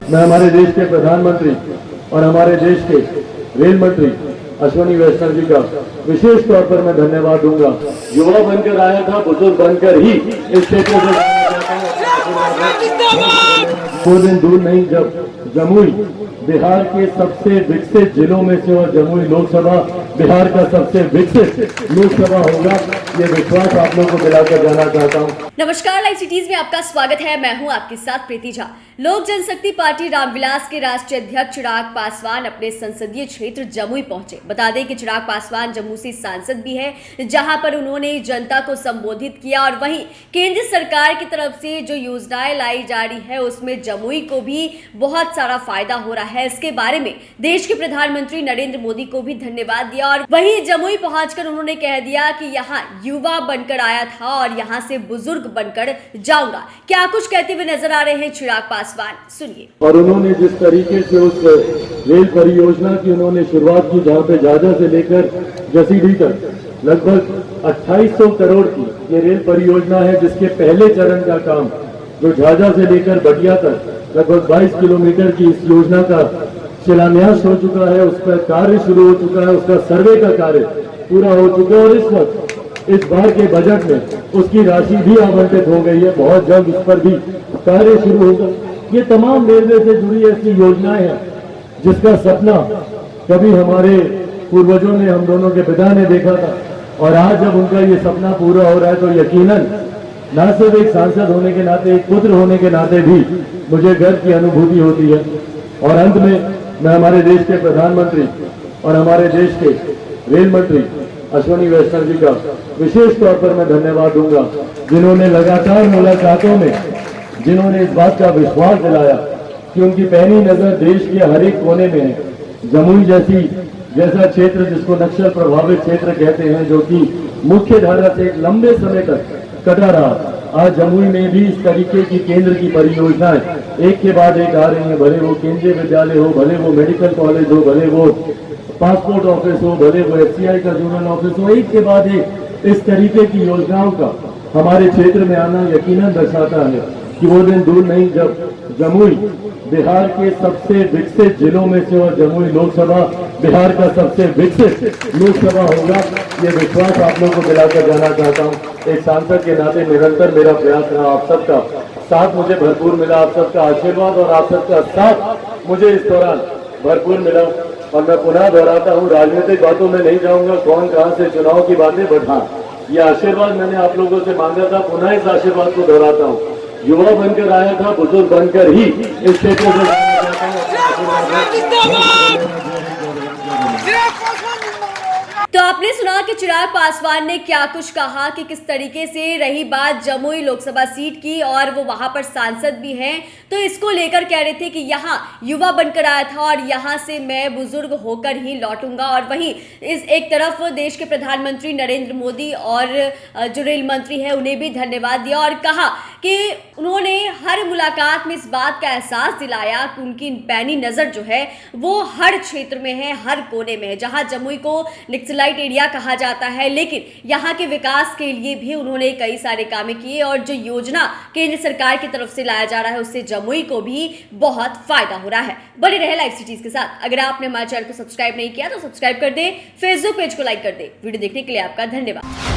मैं हमारे देश के प्रधानमंत्री और हमारे देश के रेल मंत्री अश्विनी वैष्णव जी का विशेष तौर पर मैं धन्यवाद दूंगा। युवा बनकर आया था, बुजुर्ग बनकर ही इस क्षेत्र से वो दिन दूर नहीं जब जमुई बिहार के सबसे विकसित जिलों में से और जमुई लोकसभा बिहार का सबसे विकसित लोकसभा होगा, ये विश्वास आप लोगों को दिलाकर जाना चाहता हूँ। नमस्कार, लाइव सिटीज में आपका स्वागत है। मैं हूं आपके साथ प्रीति झा। लोक जनशक्ति पार्टी रामविलास के राष्ट्रीय अध्यक्ष चिराग पासवान अपने संसदीय क्षेत्र जमुई पहुंचे। बता दें कि चिराग पासवान जम्मू से सांसद भी है, जहां पर उन्होंने जनता को संबोधित किया और वहीं केंद्र सरकार की तरफ से जो योजनाएं लाई जा रही है उसमें जमुई को भी बहुत सारा फायदा हो रहा है। इसके बारे में देश के प्रधानमंत्री नरेंद्र मोदी को भी धन्यवाद दिया और वहीं जमुई पहुंचकर उन्होंने कह दिया कि यहाँ युवा बनकर आया था और यहाँ से बुजुर्ग बनकर जाऊंगा। क्या कुछ कहते हुए नजर आ रहे हैं चिराग पासवान, सुनिए। और उन्होंने जिस तरीके से उस रेल परियोजना की उन्होंने शुरुआत की, जहाँ पे झाझा से लेकर जसीडीह तक लगभग 2800 करोड़ की ये रेल परियोजना है, जिसके पहले चरण का काम जो झाझा से लेकर बटिया तक लगभग 22 किलोमीटर की इस योजना का शिलान्यास हो चुका है, उस पर कार्य शुरू हो चुका है, उसका सर्वे का कार्य पूरा हो चुका है और इस वक्त इस बार के बजट में उसकी राशि भी आवंटित हो गई है। बहुत जल्द इस पर भी कार्य शुरू होगा। ये तमाम रेलवे से जुड़ी ऐसी योजनाएं हैं जिसका सपना कभी हमारे पूर्वजों ने, हम दोनों के पिता ने देखा था और आज जब उनका ये सपना पूरा हो रहा है तो यकीनन न सिर्फ एक सांसद होने के नाते, एक पुत्र होने के नाते भी मुझे गर्व की अनुभूति होती है। और अंत में मैं हमारे देश के प्रधानमंत्री और हमारे देश के रेल मंत्री अश्विनी वैष्णव जी का विशेष तौर पर मैं धन्यवाद दूंगा, जिन्होंने लगातार मुलाकातों में जिन्होंने इस बात का विश्वास दिलाया कि उनकी पैनी नजर देश के हर एक कोने में है। जमुई जैसा क्षेत्र जिसको नक्सल प्रभावित क्षेत्र कहते हैं, जो कि मुख्य धारा से एक लंबे समय तक कटा रहा, आज जमुई में भी इस तरीके की केंद्र की परियोजनाएं एक के बाद एक आ रही हैं। भले वो केंद्रीय विद्यालय हो, भले वो मेडिकल कॉलेज हो, भले वो पासपोर्ट ऑफिस हो, भले वो FCI का जोनल ऑफिस हो, एक के बाद एक इस तरीके की योजनाओं का हमारे क्षेत्र में आना यकीनन दर्शाता है कि वो दिन दूर नहीं जब जमुई बिहार के सबसे विकसित जिलों में से और जमुई लोकसभा बिहार का सबसे विकसित लोकसभा होगा, ये विश्वास आप लोगों को दिलाकर जाना चाहता हूँ। एक सांसद के नाते निरंतर मेरा प्रयास रहा, आप सबका साथ मुझे भरपूर मिला, आप सबका आशीर्वाद और आप सबका साथ मुझे इस दौरान भरपूर मिला। और मैं पुनः दोहराता हूँ, राजनीतिक बातों में नहीं जाऊंगा, कौन कहां से चुनाव की बातें, बट हाँ, ये आशीर्वाद मैंने आप लोगों से मांगा था, पुनः इस आशीर्वाद को दोहराता हूँ। युवा बनकर आया था, बुजुर्ग बनकर ही इस क्षेत्र से तो आपने सुना कि चिराग पासवान ने क्या कुछ कहा कि किस तरीके से रही बात जमुई लोकसभा सीट की और वो वहां पर सांसद भी हैं, तो इसको लेकर कह रहे थे कि यहाँ युवा बनकर आया था और यहाँ से मैं बुजुर्ग होकर ही लौटूंगा। और वहीं इस एक तरफ देश के प्रधानमंत्री नरेंद्र मोदी और जो रेल मंत्री है उन्हें भी धन्यवाद दिया और कहा कि उन्होंने हर मुलाकात में इस बात का एहसास दिलाया कि उनकी पैनी नजर जो है वो हर क्षेत्र में है, हर कोने में है। जहाँ जमुई को नक्सलाइट एरिया कहा जाता है, लेकिन यहाँ के विकास के लिए भी उन्होंने कई सारे काम किए और जो योजना केंद्र सरकार की तरफ से लाया जा रहा है उससे जमुई को भी बहुत फायदा हो रहा है। बने रहे लाइव सिटीज के साथ। अगर आपने हमारे चैनल को सब्सक्राइब नहीं किया तो सब्सक्राइब कर दे, फेसबुक पेज को लाइक कर दे। वीडियो देखने के लिए आपका धन्यवाद।